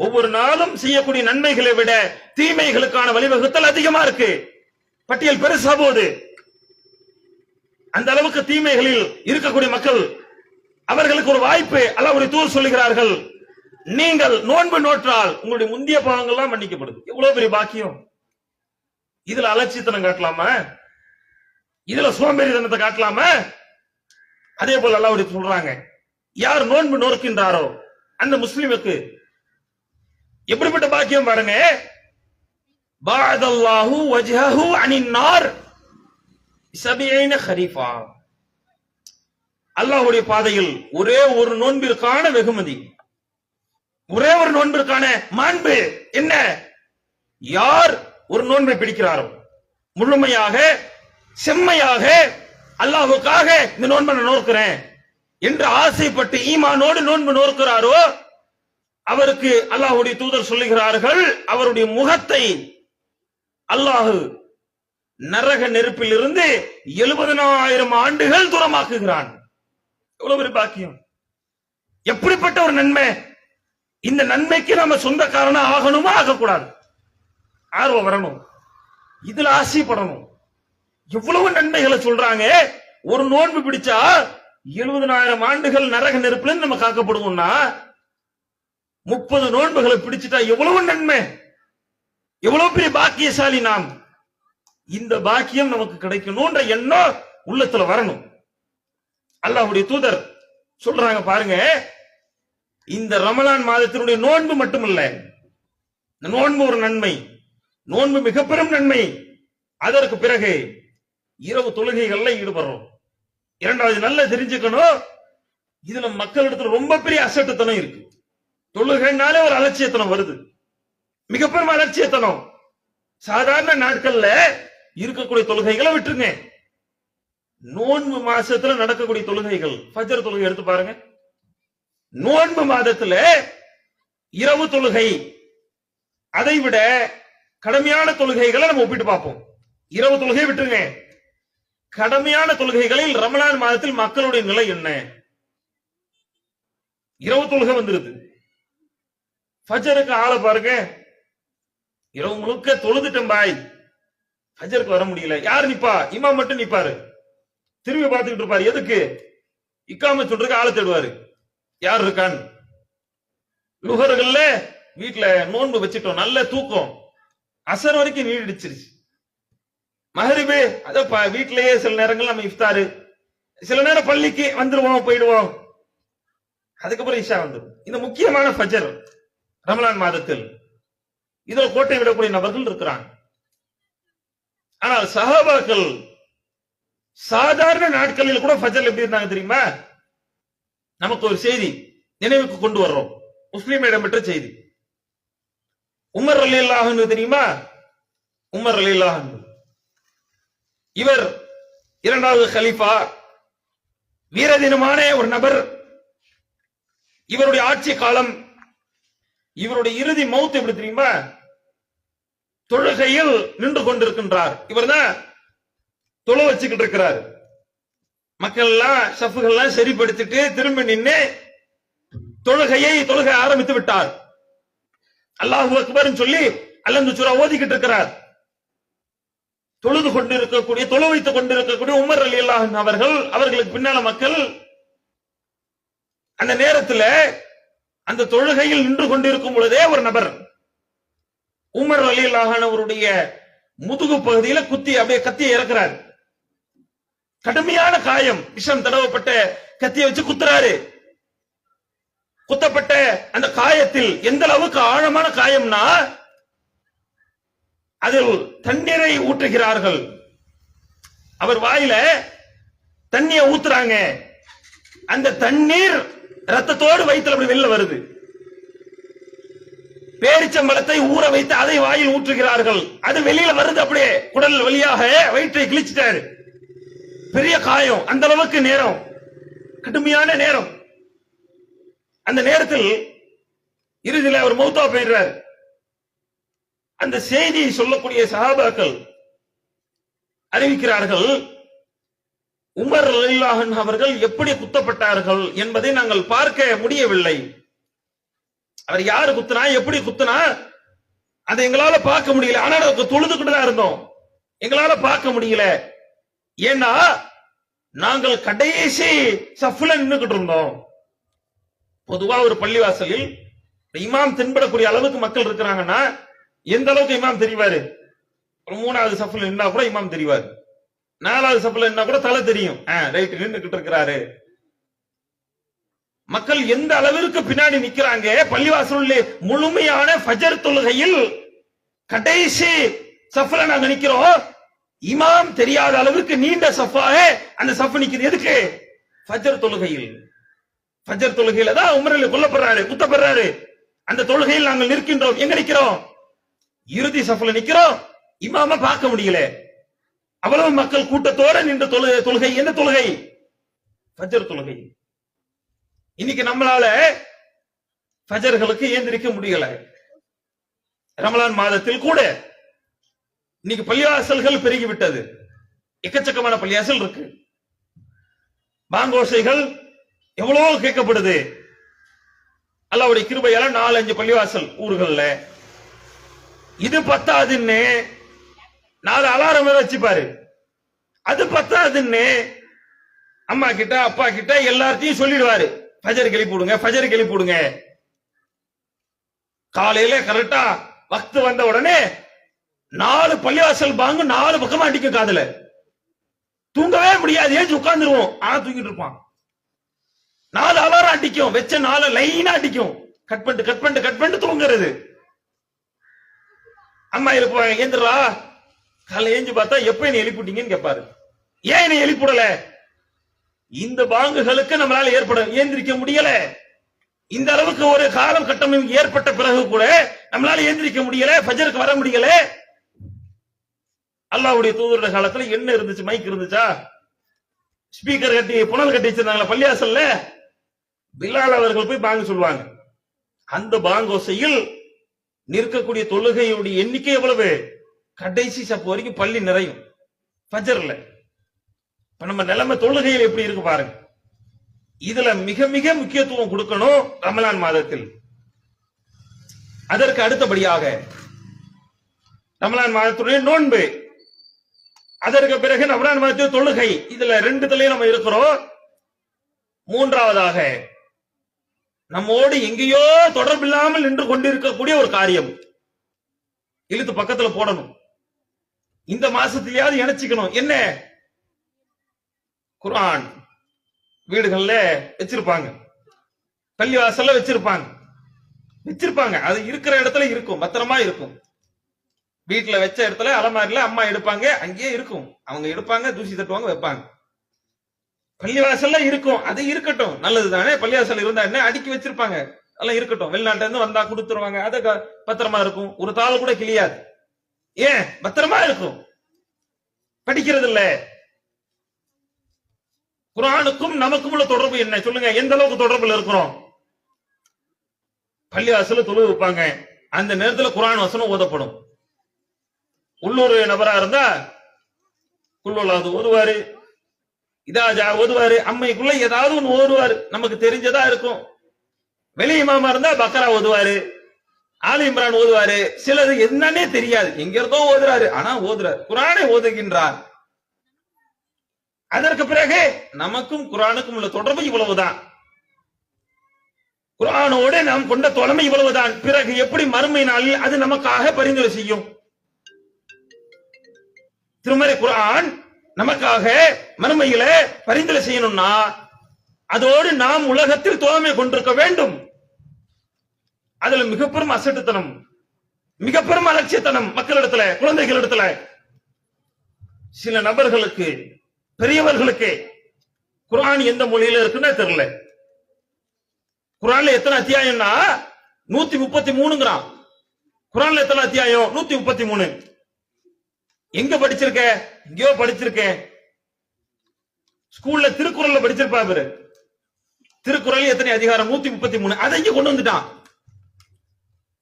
ஒவ்வொரு நாளும் செய்யக்கூடிய நன்மைகளை விட தீமைகளுக்கான வழிவகுத்தல் அதிகமா இருக்கு. பட்டியல் பெருசா போகுது. அந்த அளவுக்கு தீமைகளில் இருக்கக்கூடிய மக்கள், அவர்களுக்கு ஒரு வாய்ப்பு அல்லாஹ்வுடைய தூதர் சொல்லுகிறார்கள், நீங்கள் நோன்பு நோற்றால் உங்களுடைய முந்திய பாவங்கள்லாம் மன்னிக்கப்படுது. எவ்வளவு பெரிய பாக்கியம். இதுல அலட்சியத்தனம் காட்டலாமா? இதுல சோம்பேறித்தனத்தை காட்டலாமா? அதே போல அல்லாஹ்வுடைய சொல்றாங்க, யார் நோன்பு நோக்கின்றாரோ அந்த முஸ்லிமுக்கு எப்படிப்பட்ட பாக்கியம் பாருங்க. பாதல்லாஹு வஜ்ஹஹு அனின் நார் 70 ஹரீஃபா. அல்லாஹ்வுடைய பாதையில் ஒரே ஒரு நோன்பிற்கான வெகுமதி, ஒரே ஒரு நோன்பிற்கான மாண்பு என்ன? யார் ஒரு நோன்பை பிடிக்கிறாரோ, முழுமையாக செம்மையாக அல்லாஹ்வுக்காக இந்த நோன்பை நான் நோக்கிறேன் என்று ஆசைப்பட்டு ஈமானோடு நோன்பு நோக்கிறாரோ, அவருக்கு அல்லாஹ்வுடைய தூதர் சொல்லுகிறார்கள், அவருடைய முகத்தை அல்லாஹ் நரக நெருப்பில் இருந்து 70,000 ஆண்டுகள் தூரமாக்குகிறான். எவ்வளவு பெரிய பாக்கியம், எப்படிப்பட்ட ஒரு நன்மை. இந்த நன்மைக்கு நம்ம சொந்தக்காரனா ஆகணுமா ஆகக்கூடாது? ஆர்வம் வரணும், இதுல ஆசைப்படணும். எவ்வளவு நன்மைகளை சொல்றாங்க. ஒரு நோன்பு பிடிச்சா 70,000 ஆண்டுகள் நரக நெருப்புல நம்ம காக்கப்படுவோம்னா, 30 நோன்புகளை பிடிச்சிட்டா எவ்வளவு நன்மை, எவ்வளவு பெரிய பாக்கியசாலி நாம். இந்த பாக்கியம் நமக்கு கிடைக்கணும்ன்ற எண்ணம் உள்ளத்துல வரணும். அல்லாஹ்வுடைய தூதர் சொல்றாங்க பாருங்க, இந்த ரமலான் மாதத்தினுடைய நோன்பு மட்டுமல்ல, நோன்பு ஒரு நன்மை, நோன்பு மிக பெரும் நன்மை. அதற்கு பிறகு இரவு தொழுகைகள்ல ஈடுபடுறோம். இரண்டாவது நல்லா தெரிஞ்சுக்கணும், இதுல மக்களிடத்துல ரொம்ப பெரிய அசட்டுத்தனம் இருக்கு. தொழுகைனாலே ஒரு அலட்சியத்தனம் வருது, மிக பெரும் அலட்சியத்தனம். சாதாரண நாட்கள்ல இருக்கக்கூடிய தொழுகைகளை விட்டுருங்க, நோன்பு மாசத்துல நடக்கக்கூடிய தொழுகைகள், ஃபஜ்ர் தொழுகை எடுத்து பாருங்க. நோன்பு மாதத்துல இரவு தொழுகை, அதை விட கடமையான தொழுகைகளை நம்ம ஒப்பிட்டு பார்ப்போம். இரவு தொழுகை விட்டுருங்க, கடமையான தொழுகைகளில் ரமலான் மாதத்தில் மக்களுடைய நிலை என்ன? இரவு தொழுகை வந்துருது, ஃபஜ்ருக்கு ஆளை பாருங்க, இரவு முழுக்க தொழுதுட்டேன் பாய், ஃபஜ்ருக்கு வர முடியல. யார் நிப்பா? இமாம் மட்டும் நிப்பாரு. திரும்பி பார்த்துக்கிட்டு இருப்பாரு. எதுக்கு? இக்காமத் சொல்றதுக்கு ஆளை தேடுவாரு, யார் இருக்கான்னு. லுகர்கள்ல வீட்டுல நோன்பு வச்சுட்டோம், நல்ல தூக்கம், அசர் வரைக்கும் நீடிச்சிருச்சு. மகரிபு அத வீட்டிலேயே சில நேரங்கள் நம்ம இஃப்தாரு, சில நேரம் பள்ளிக்கு வந்துருவோம் போயிடுவோம், அதுக்கப்புறம் இஷா வந்துடும். இந்த முக்கியமான ஃபஜர் ரமலான் மாதத்தில் இதுல கோட்டை விடக்கூடிய நபர்கள் இருக்கிறாங்க. ஆனால் சஹாபாக்கள் சாதாரண நாட்களில் கூட ஃபஜர் எப்படி இருந்தாங்க தெரியுமா? நமக்கு ஒரு செய்தி நினைவுக்கு கொண்டு வர்றோம், முஸ்லீம் இடம்பெற்ற செய்தி. உமர் ரலியல்லாஹு அன்ஹு தெரியுமா? உமர் ரலியல்லாஹு அன்ஹு இவர் இரண்டாவது கலீஃபா, வீரதினமான ஒரு நபர். இவருடைய ஆட்சி காலம், இவருடைய இறுதி மௌத் எப்படி தெரியுமா? தொழுகையில் நின்று கொண்டிருக்கின்றார். இவர் தான் தொழ வச்சுக்கிட்டு இருக்கிறார். மக்கள் எல்லாம் சஃப்கள்லாம் சரிப்படுத்திட்டு திரும்பி நின்று தொழுகை ஆரம்பித்து விட்டார். அல்லாஹு அக்பர்னு சொல்லி அல்லந்து சூரா ஓதிக்கிட்டு இருக்கிறார். தொழுது கொண்டிருக்கக்கூடிய, தொழ வைத்துக் கொண்டிருக்கக்கூடிய உமர் ரலியல்லாஹு அன்ஹு அவர்கள், அவர்களுக்கு பின்னால மக்கள் அந்த நேரத்தில் அந்த தொழுகையில் நின்று கொண்டிருக்கும் பொழுதே ஒரு நபர் உமர் ரலியல்லாஹு அன்ஹு அவருடைய முதுகு பகுதியில குத்தி அப்படியே கத்தியை இறக்குறார். கடுமையான காயம், விஷம் தடவப்பட்ட கத்தியை வச்சு குத்துறாரு. குத்தப்பட்ட அந்த காயத்தில் எந்த அளவுக்கு ஆழமான காயம்னா, அதில் தண்ணீரை ஊற்றுகிறார்கள். அவர் வாயில தண்ணியை ஊத்துறாங்க. அந்த தண்ணீர் ரத்தத்தோடு வயிற்றுல அப்படி வெளில வருது. பேரிச்சம்பழத்தை ஊற வைத்து அதை வாயில் ஊற்றுகிறார்கள். அது வெளியில வருது, அப்படியே குடல் வழியாக வயிற்றை கிழிச்சிட்டாரு. பெரிய காயம், அந்த அளவுக்கு நேரம், கடுமையான நேரம். அந்த நேரத்தில் இறுதியில் அவர் மௌத்தா போயிடுறார். அந்த செய்தியை சொல்லக்கூடிய சஹாபாக்கள் அறிவிக்கிறார்கள், உமர் ரலியல்லாஹு அன்ஹு அவர்கள் எப்படி குத்தப்பட்டார்கள் என்பதை நாங்கள் பார்க்க முடியவில்லை. அவர் யாரு குத்துனா, எப்படி குத்துனா, அதை எங்களால பார்க்க முடியல. ஆனால் தொழுதுகிட்டு தான் இருந்தோம், எங்களால பார்க்க முடியல. ஏன்னா நாங்கள் கடைசி சஃப்ல நின்னுகிட்டு இருந்தோம். பொதுவா ஒரு பள்ளிவாசலில் இமாம் தென்படக்கூடிய அளவுக்கு மக்கள் இருக்கிறாங்கன்னா எந்த அளவுக்கு இமாம் தெரிவாரு? ஒரு 3வது சஃப்ல நின்னா கூட இமாம் தெரிவாரு, 4வது சஃப்ல நின்னா கூட தலை தெரியும். ரைட், நின்னுகிட்டு இருக்கிறாரு. மக்கள் எந்த அளவிற்கு பின்னாடி நிக்கிறாங்க. பள்ளிவாசலுள்ள முழுமையான ஃபஜர் தொழுகையில் கடைசி சஃப்ல நாங்க நிக்கிறோம். இமாம் தெரியாத அளவுக்கு நீண்ட சஃபாக அந்த சஃப் நிக்குது. எதுக்கு? ஃபஜர் தொழுகையில். ஃபஜர் தொழுகையில தான் உமரில் கொல்லப்படுறாரு, குத்தப்படுறாரு. அந்த தொழுகையில் நாங்கள் நிற்கின்றோம். எங்க நிக்கிறோம்? இறுதி சஃப்ல நிக்கிறோம். இமாம பார்க்க முடியல. அவ்வளவு மக்கள் கூட்டத்தோட நின்ற தொழுகை. எந்த தொழுகை? ஃபஜர் தொழுகை. இன்னைக்கு நம்மளால ஃபஜர்களுக்கு ஏந்திரிக்க முடியல. ரமலான் மாதத்தில் கூட இன்னைக்கு பள்ளிவாசல்கள் பெருகிவிட்டது. எக்கச்சக்கமான பள்ளிவாசல் இருக்கு. பாங்கோசைகள் எவ்வளவு கேட்கப்படுது. அல்லாஹ்வுடைய கிருபையால 4-5 பள்ளிவாசல் ஊர்கள்ல. இது பத்தாதுன்னு 4 அலாரம் வச்சுப்பாரு. அது பத்தாதுன்னு அம்மா கிட்ட அப்பா கிட்ட எல்லாத்தையும் சொல்லிடுவாரு, ஃபஜர் கிளப்பிடுங்க, ஃபஜர் கிளப்பிடுங்க. காலையில கரெக்டா வக்து வந்த உடனே 4 பள்ளிவாசல் பாங்கு 4 பக்கமா அடிக்கும் காதுல. தூங்கவே முடியாது, ஏஞ்சி உட்கார்ந்துருவோம். தூங்கிட்டு இருப்பான். 4 அலாரம் அடிக்கும், வச்ச 4 லைனா அடிக்கும். கட் பண்ணிட்டு தூங்குறது. அம்மா எழுப்புவாங்க, ஏந்திரா. காலை ஏஞ்சி பார்த்தா எப்ப என்ன எழுப்பிட்டீங்கன்னு கேட்பாரு. ஏன் என்ன எழுப்பிடல? இந்த பாங்குகளுக்கு நம்மளால ஏந்திரிக்க முடியல. இந்த அளவுக்கு ஒரு காலம் கட்டம் ஏற்பட்ட பிறகு கூட நம்மளால ஏந்திரிக்க முடியல, ஃபஜருக்கு வர முடியல. அல்லாஹ்வுடைய தூதருடைய காலத்துல என்ன இருந்துச்சு? மைக் இருந்துச்சா? ஸ்பீக்கர் கட்டி புனல் கட்டி வச்சிருந்தாங்களா பள்ளியாசல்ல? பிலால் அவர்கள் போய் பாங்கு சொல்லுவாங்க. அந்த பாங்கோசையில் நிற்கக்கூடிய தொழுகையுடைய எண்ணிக்கை எவ்வளவு? கடைசி சப்பு வரைக்கும் பள்ளி நிறையும் ஃபஜர்ல. இப்ப நம்ம நிலைமை தொழுகையில் எப்படி இருக்கு பாருங்க. இதுல மிக மிக முக்கியத்துவம் கொடுக்கணும் ரமலான் மாதத்தில். அதற்கு அடுத்தபடியாக ரமலான் மாதத்துடைய நோன்பு, அதற்கு பிறகு ரமலான் மாதத்தில் தொழுகை, இதுல ரெண்டுலயும் நம்ம இருக்கிறோம். மூன்றாவதாக நம்மோடு எங்கேயோ தொடர்பில்லாமல் நின்று கொண்டிருக்கக்கூடிய ஒரு காரியம் இழுத்து பக்கத்துல போடணும். இந்த மாசத்திலேயாவது இணைச்சிக்கணும். என்ன? குர்ஆன் வீடுகள்ல வச்சிருப்பாங்க, பள்ளிவாசல்ல வச்சிருப்பாங்க. அது இருக்கிற இடத்துல இருக்கும், பத்திரமா இருக்கும். வீட்டுல வச்ச இடத்துல அலமாரில அம்மா எடுப்பாங்க, அங்கேயே இருக்கும். அவங்க எடுப்பாங்க, தூசி தட்டுவாங்க, வைப்பாங்க. பள்ளிவாசல்ல இருக்கும், அது இருக்கட்டும், நல்லது தானே. பள்ளிவாசல் இருந்தா என்ன, அடுக்கி வச்சிருப்பாங்க, அதெல்லாம் இருக்கட்டும். வெளிநாட்டுல இருந்து வந்தா கொடுத்துருவாங்க, அது பத்திரமா இருக்கும். ஒரு தாள் கூட கிளியாது. ஏன்? பத்திரமா இருக்கும். படிக்கிறது இல்ல. குர்ஆனுக்கும் நமக்கும் உள்ள தொடர்பு என்ன சொல்லுங்க? எந்த அளவுக்கு தொடர்புல இருக்கிறோம்? பள்ளிவாசல்ல தொழுகை வைப்பாங்க, அந்த நேரத்துல குர்ஆன் வசனம் ஓதப்படும். உள்ளூர் நபரா இருந்தா குல்வலாது ஓதுவாரு, இதாஜா ஓதுவாரு, அம்மைக்குள்ள ஏதாவது ஒன்று ஓதுவாரு, நமக்கு தெரிஞ்சதா இருக்கும். வெளி இமாமா இருந்தா பக்கரா ஓதுவாரு, ஆலி இம்ரான் ஓதுவாரு. சிலது என்னன்னே தெரியாது, எங்க இருந்தோ ஓதுறாரு, ஆனா ஓதுறாரு, குர்ஆனை ஓதுகின்றார். அதற்கு பிறகு நமக்கும் குர்ஆனுக்கும் உள்ள தொடர்பு இவ்வளவுதான். குர்ஆனோடு நாம் கொண்ட தொலைமை இவ்வளவுதான். பிறகு எப்படி மறுமை நாளில் அது நமக்காக பரிந்துரை செய்யும்? திருமறை குர்ஆன் நமக்காக மறுமையில பரிந்துரை செய்யணும்னா அதோடு நாம் உலகத்தில் தோழமை கொண்டிருக்க வேண்டும். அதுல மிக பெரும் அசட்டுத்தனம், மிக பெரும் அலட்சியத்தனம் மக்களிடத்துல, குழந்தைகளிடத்துல. சில நபர்களுக்கு, பெரியவர்களுக்கு குர்ஆன் எந்த மொழியில இருக்குன்னு தெரியல. குர்ஆன்ல எத்தனை அத்தியாயம்னா 133ங்கறான். குர்ஆன்ல எத்தனை அத்தியாயம்? 133. எங்க படிச்சிருக்க? எங்கயோ படிச்சிருக்கேன். ஸ்கூல்ல திருக்குறள்ல படிச்சிருப்பா பாரு. திருக்குறள் எத்தனை அதிகாரம்? 133. அதை இங்க கொண்டு வந்துட்டான்.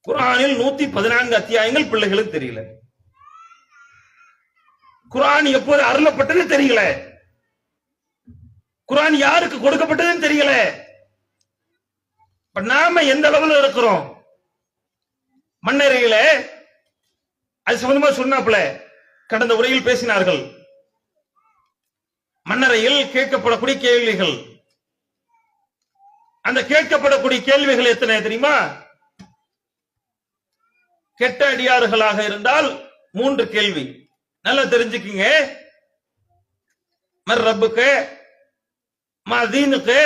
குர்ஆனில் 114 அத்தியாயங்கள் பிள்ளைகளுக்கு தெரியல. குர்ஆன் எப்போது அருளப்பட்டது தெரியல. குர்ஆன் யாருக்கு கொடுக்கப்பட்டதுன்னு தெரியல. நாம எந்த அளவுல இருக்கிறோம்? மண்ணறையில அது சம்பந்தமா சொன்னாப்ல கடந்த உரையில் பேசினார்கள். மண்ணறையில் கேட்கப்படக்கூடிய கேள்விகள், அந்த கேட்கப்படக்கூடிய கேள்விகள் எத்தனை தெரியுமா? கெட்ட அடியார்களாக இருந்தால் 3 கேள்வி. நல்லா தெரிஞ்சுக்குங்க. மர் ரப்புக்கு, மா தீனுக்கு.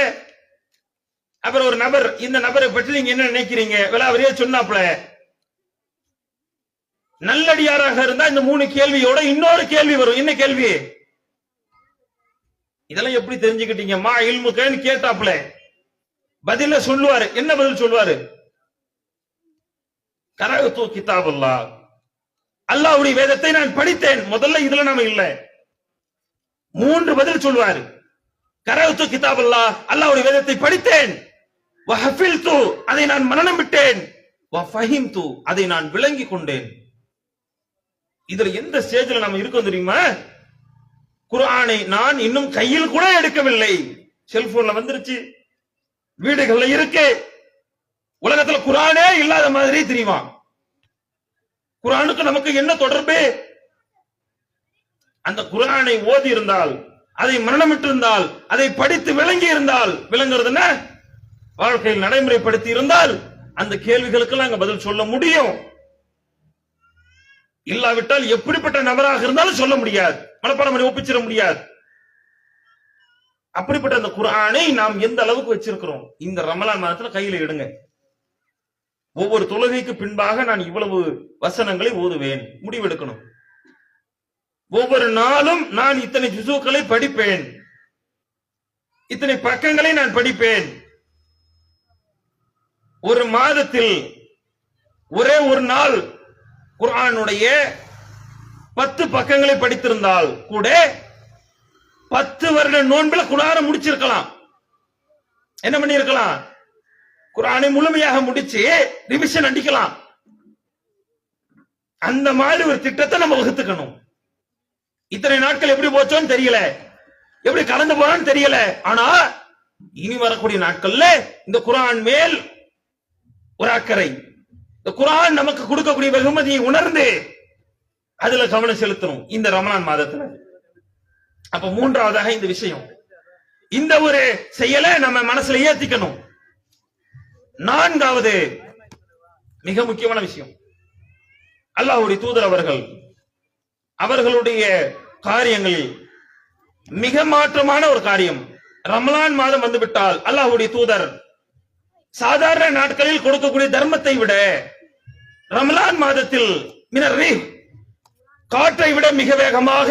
அப்புறம் ஒரு நபர், இந்த நபரை பற்றி நீங்க என்ன நினைக்கிறீங்க? விலாவரியா சொன்னாப்ல. நல்லடியாராக இருந்தா இந்த 3 கேள்வியோட இன்னொரு கேள்வி வரும். என்ன கேள்வி? இதெல்லாம் எப்படி தெரிஞ்சுக்கிட்டீங்க? மா இல்முக்கன்னு கேட்டாப்ல. பதில சொல்லுவாரு. என்ன பதில் சொல்லுவாரு? கரஅத்து கிதாபுல்லாஹ், அல்லாஹ்வுடைய வேதத்தை நான் படித்தேன். முதல்ல இதுல நாம இல்ல. 3 பதில் சொல்லுவாரு. கரஅத்து கிதாபுல்லாஹ், அல்லாஹ்வுடைய வேதத்தை படித்தேன். வஹஃபில்து, அதை நான் மனனம் விட்டேன். வஃபஹிம்து, அதை நான் விளங்கிக் கொண்டேன். இதுல எந்த ஸ்டேஜ்ல நாம இருக்கோம் தெரியுமா? குர்ஆனை நான் இன்னும் கையில் கூட எடுக்கவில்லை. செல்போன்ல வந்துருச்சு, வீடுகள்ல இருக்கு. உலகத்துல குர்ஆனே இல்லாத மாதிரி தெரியுமா? குர்ஆனுக்கு நமக்கு என்ன தொடர்பு? அந்த குர்ஆனை ஓதி இருந்தால், அதை மரணமிட்டு இருந்தால், அதை படித்து விளங்கி இருந்தால், விளங்குறதுன்னா வாழ்க்கையில் நடைமுறைப்படுத்தி இருந்தால் அந்த கேள்விகளுக்கு நாங்க பதில் சொல்ல முடியும். இல்லாவிட்டால் எப்படிப்பட்ட நபராக இருந்தாலும் சொல்ல முடியாது, மனப்பாடம் பண்ணி ஒப்பிச்சிட முடியாது. அப்படிப்பட்ட அந்த குர்ஆனை நாம் எந்த அளவுக்கு வச்சிருக்கிறோம்? இந்த ரமலான் மாதத்துல கையில எடுங்க. ஒவ்வொரு தொழுகைக்கு பின்பாக நான் இவ்வளவு வசனங்களை ஓதுவேன், முடிவெடுக்கணும். ஒவ்வொரு நாளும் நான் இத்தனை ஜுஸுக்களை படிப்பேன், இத்தனை பக்கங்களை நான் படிப்பேன். ஒரு மாதத்தில் ஒரே ஒரு நாள் குர்ஆனுடைய 10 பக்கங்களை படித்திருந்தால் கூட 10 வருட நோன்பில குர்ஆனை முடிச்சிருக்கலாம். என்ன பண்ணி இருக்கலாம்? குர்ஆனை முழுமையாக முடிச்சு ரிவிஷன் அடிக்கலாம். அந்த மாதிரி ஒரு திட்டத்தை நம்ம வகுத்துக்கணும். இத்தனை நாட்கள் எப்படி போச்சோன்னு தெரியல, எப்படி கலந்து போனான்னு தெரியல. ஆனா இனி வரக்கூடிய நாட்கள்ல இந்த குர்ஆன் மேல் ஒரு அக்கறை, இந்த குர்ஆன் நமக்கு கொடுக்கக்கூடிய வெகுமதியை உணர்ந்து அதுல கவனம் செலுத்தணும் இந்த ரமலான் மாதத்துல. அப்ப மூன்றாவதாக இந்த விஷயம், இந்த ஒரு செயலை நம்ம மனசுல ஏத்திக்கணும். நான்காவது மிக முக்கியமான விஷயம், அல்லாஹ்வுடைய தூதர் அவர்களுடைய காரியங்களில் மிக மாற்றமான ஒரு காரியம். ரமலான் மாதம் வந்துவிட்டால் அல்லாஹ்வுடைய தூதர் சாதாரண நாட்களில் கொடுக்கக்கூடிய தர்மத்தை விட ரமலான் மாதத்தில் மினர்ரி காற்றை விட மிக வேகமாக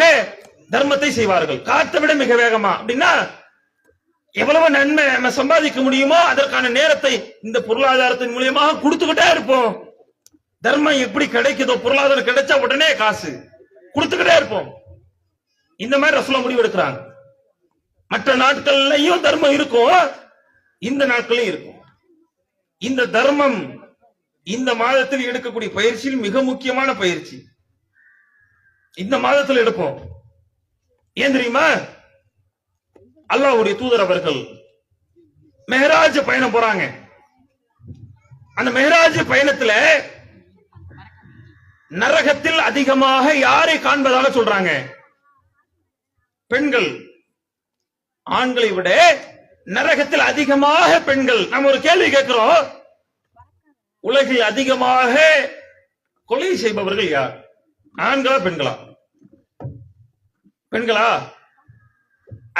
தர்மத்தை செய்வார்கள். காற்றை விட மிக வேகமா அப்படின்னா எவ்வளவு நன்மை நம்ம சம்பாதிக்க முடியுமோ அதற்கான நேரத்தை இந்த பொருளாதாரத்தின் மூலியமாக கொடுத்துக்கிட்டே இருப்போம். தர்மம் எப்படி கிடைக்குதோ, பொருளாதாரம் கிடைச்சா உடனே காசு கொடுத்துக்கிட்டே இருப்போம். இந்த மாதிரி ரசூலுல்லாஹ் முடிவு எடுக்கிறாங்க. மற்ற நாட்கள்லயும் தர்மம் இருக்கும், இந்த நாட்களையும் இருக்கும். இந்த தர்மம் இந்த மாதத்தில் எடுக்கக்கூடிய பயிற்சியில் மிக முக்கியமான பயிற்சி இந்த மாதத்தில் எடுப்போம். ஏன் தெரியுமா? அல்லாஹ்வுடைய தூதர் அவர்கள் மெஹராஜ் பயணம் போறாங்க. அந்த மெஹராஜ் பயணத்துல நரகத்தில் அதிகமாக யாரை காண்பதாக சொல்றாங்க? பெண்கள். ஆண்களை விட நரகத்தில் அதிகமாக பெண்கள். நம்ம ஒரு கேள்வி கேட்கிறோம், உலகில் அதிகமாக கொலை செய்பவர்கள் யார்? ஆண்களா பெண்களா? பெண்களா?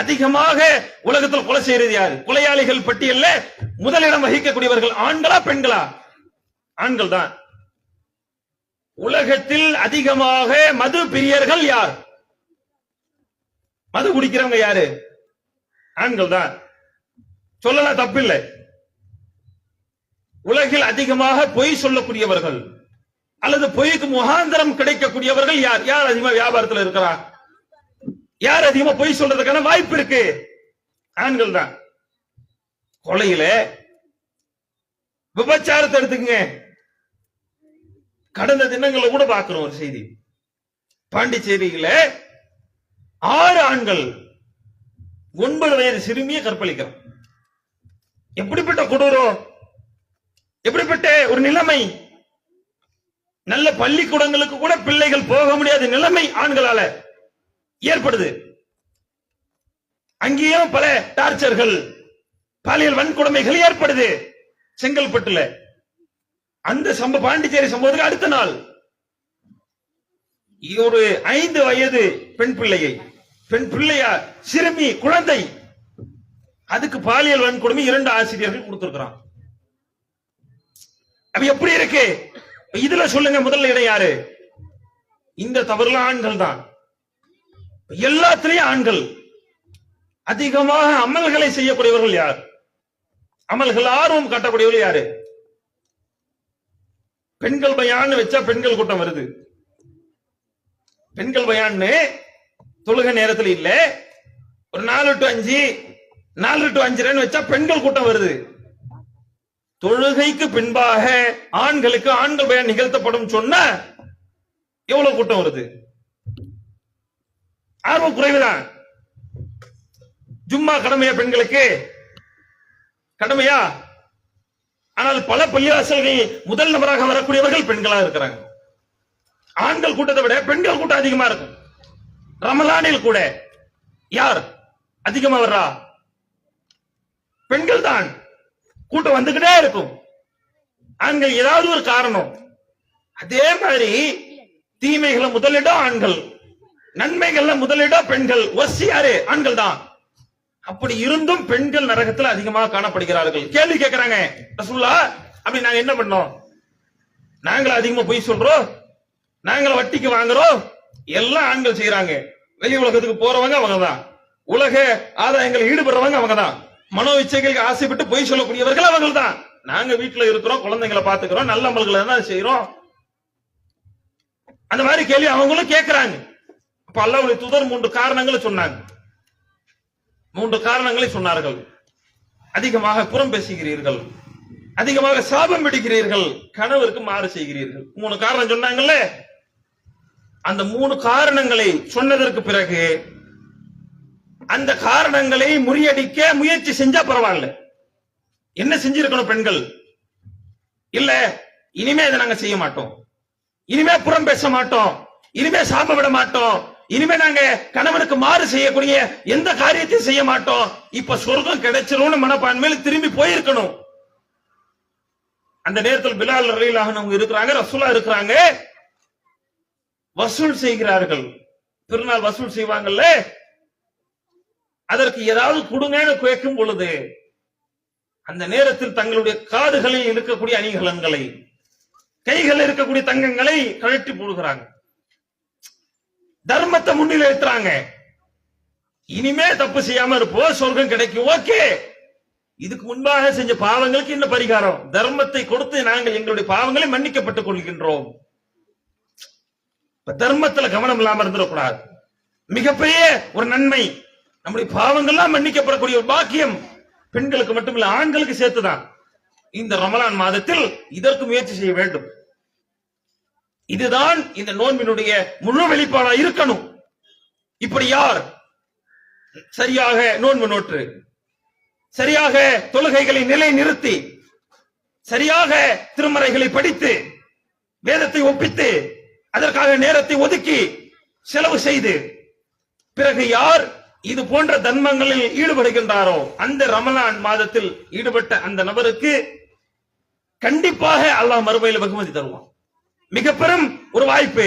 அதிகமாக உலகத்தில் கொலை செய்யறது யாரு? கொலையாளிகள் பட்டியல்ல முதலிடம் வகிக்கக்கூடியவர்கள் ஆண்களா பெண்களா? ஆண்கள் தான். உலகத்தில் அதிகமாக மது பிரியர்கள் யார்? மது குடிக்கிறவங்க யாரு? ஆண்கள் தான். சொல்லலாம், தப்பில்லை. உலகில் அதிகமாக பொய் சொல்லக்கூடியவர்கள் அல்லது பொய்க்கு முகாந்திரம் கிடைக்கக்கூடியவர்கள் யார்? யார் அதிகமா வியாபாரத்தில் இருக்கிறா? யார் அதிகமா பொய் சொல்றதுக்கான வாய்ப்பு இருக்கு? ஆண்கள் தான். கொலையில விபச்சாரத்தை எடுத்துக்கங்க. கடந்த தினங்களை கூட பார்க்கிறோம் ஒரு செய்தி. பாண்டிச்சேரியில 6 ஆண்கள் 9 வயது சிறுமியை கற்பழிக்கிறான். எப்படிப்பட்ட கொடூரம், எப்படிப்பட்ட ஒரு நிலைமை! நல்ல பள்ளிக்கூடங்களுக்கு கூட பிள்ளைகள் போக முடியாத நிலைமை ஆண்களால ஏற்படுது. அங்கேயும் பல டார்ச்சர்கள், பாலியல் வன்கொடுமைகள் ஏற்படுது செங்கல்பட்டுல. அந்த பாண்டிச்சேரி சம்பவத்துக்கு அடுத்த நாள் ஒரு 5 வயது பெண் பிள்ளையா சிறுமி குழந்தை, அதுக்கு பாலியல் வன்கொடுமை 2 ஆசிரியர்கள் கொடுத்திருக்கிறான். அப்ப எப்படி இருக்கு? இதுல சொல்லுங்க, முதல்ல இடம் யாரு? இந்த தவறுல ஆண்கள் தான். எல்லாத்திலையும் ஆண்கள். அதிகமாக அமல்களை செய்யக்கூடியவர்கள் யார்? அமல்கள் ஆர்வம் காட்டக்கூடியவர்கள் யாரு? பெண்கள் பயான்னு வச்சா பெண்கள் கூட்டம் வருது. பெண்கள் பயான்னு தொழுகை நேரத்தில் இல்ல, ஒரு 4 to 5 4 to 5 வச்சா பெண்கள் கூட்டம் வருது. தொழுகைக்கு பின்பாக ஆண்களுக்கு ஆண்கள் பயான் நிகழ்த்தப்படும் சொன்னா எவ்வளவு கூட்டம் வருது? ஆர்வம் குறைவுதான். ஜும்மா கடமையா? பெண்களுக்கு கடமையா? ஆனால் பல பள்ளிவாசல்கள் முதல் நபராக வரக்கூடியவர்கள் பெண்களா இருக்கிறாங்க. ஆண்கள் கூட்டத்தை விட பெண்கள் கூட்டம் அதிகமா இருக்கும். ரமலானில் கூட யார் அதிகமா வர்றா? பெண்கள் தான். கூட்டம் வந்துகிட்டே இருக்கும். ஆண்கள் ஏதாவது ஒரு காரணம். அதே மாதிரி தீமைகளை முதலிடம் ஆண்கள், நன்மைகள்ல முதலிடம் பெண்கள். யாரு? ஆண்கள் தான். அப்படி இருந்தும் பெண்கள் நரகத்தில் அதிகமாக காணப்படுகிறார்கள். கேள்வி கேட்கிறாங்க, ரசூலுல்லாஹ் அப்படி நாங்க என்ன பண்ணோம்? நாங்கள் அதிகமா பொய் சொல்றோம், நாங்கள் வட்டிக்கு வாங்குறோம், எல்லாம் ஆண்கள் செய்யறாங்க. வெளி உலகத்துக்கு போறவங்க அவங்க தான், உலக ஆதாயங்கள் ஈடுபடுறவங்க அவங்க தான், மனோ இச்சைகளுக்கு ஆசைப்பட்டு பொய் சொல்லக்கூடியவர்கள் அவர்கள் தான். நாங்க வீட்டுல இருக்கிறோம், குழந்தைங்களை பாத்துக்கிறோம், நல்ல அமல்களை தான் செய்யறோம். அந்த மாதிரி கேள்வி அவங்களும் கேட்கிறாங்க. அப்ப அல்லாஹ்வுடைய தூதர் 3 காரணங்களை சொன்னாங்க. 3 காரணங்களை சொன்னார்கள். அதிகமாக புறம் பேசுகிறீர்கள், அதிகமாக சாபம் பிடிக்கிறீர்கள், கணவருக்கு மாறு செய்கிறீர்கள். 3 காரணம் சொன்னாங்கல்ல. அந்த 3 காரணங்களை சொன்னதற்கு பிறகு அந்த காரணங்களை முறியடிக்க முயற்சி செஞ்சா பரவாயில்ல. என்ன செஞ்சிருக்கணும் பெண்கள்? இல்ல, இனிமே இதை நாங்க செய்ய மாட்டோம், இனிமே புறம் பேச மாட்டோம், இனிமே சாப விட மாட்டோம், இனிமே நாங்க கணவனுக்கு மாறு செய்யக்கூடிய எந்த காரியத்தையும் செய்ய மாட்டோம், இப்ப சொர்க்கம் கிடைச்சிரும்னு மனப்பான்மையில திரும்பி போயிருக்கணும். அந்த நேரத்தில் பிலால் ரலியல்லாஹு அன்ஹு இருக்கிறாங்க, ரசூலா இருக்கிறாங்க, வசூல் செய்கிறார்கள். பெருநாள் வசூல் செய்வாங்கல்ல, அதற்கு ஏதாவது கொடுங்கன்னு கேட்கும் பொழுது அந்த நேரத்தில் தங்களுடைய காதுகளில் இருக்கக்கூடிய அணிகலன்களை, கைகள் இருக்கக்கூடிய தங்கங்களை கழட்டி போடுகிறாங்க. தர்மத்தை முன்னிலைத்துறாங்க. இனிமே தப்பு செய்யாம இருப்போம், சொர்க்கம் கிடைக்கும். ஓகே, இதுக்கு முன்பாக செஞ்ச பாவங்களுக்கு என்ன பரிகாரம்? தர்மத்தை கொடுத்து நாங்கள் எங்களுடைய பாவங்களை மன்னிக்கப்பட்டுக் கொள்கின்றோம். தர்மத்துல கவனம் இல்லாம இருந்துடக்கூடாது. மிகப்பெரிய ஒரு நன்மை, நம்முடைய பாவங்கள்லாம் மன்னிக்கப்படக்கூடிய ஒரு பாக்கியம் பெண்களுக்கு மட்டுமில்ல, ஆண்களுக்கு சேர்த்துதான். இந்த ரமலான் மாதத்தில் இதற்கு முயற்சி செய்ய வேண்டும். இதுதான் இந்த நோன்பினுடைய முழு வெளிப்பாடா இருக்கணும். இப்படி யார் சரியாக நோன்பு நோற்று, சரியாக தொழுகைகளை நிலை நிறுத்தி, சரியாக திருமறைகளை படித்து, வேதத்தை ஒப்பித்து, அதற்காக நேரத்தை ஒதுக்கி செலவு செய்து, பிறகு யார் இது போன்ற தர்மங்களில் ஈடுபடுகின்றாரோ அந்த ரமலான் மாதத்தில் ஈடுபட்ட அந்த நபருக்கு கண்டிப்பாக அல்லாஹ் மறுமையில் வெகுமதி தருவான். மிக பெரும் ஒரு வாய்ப்பு.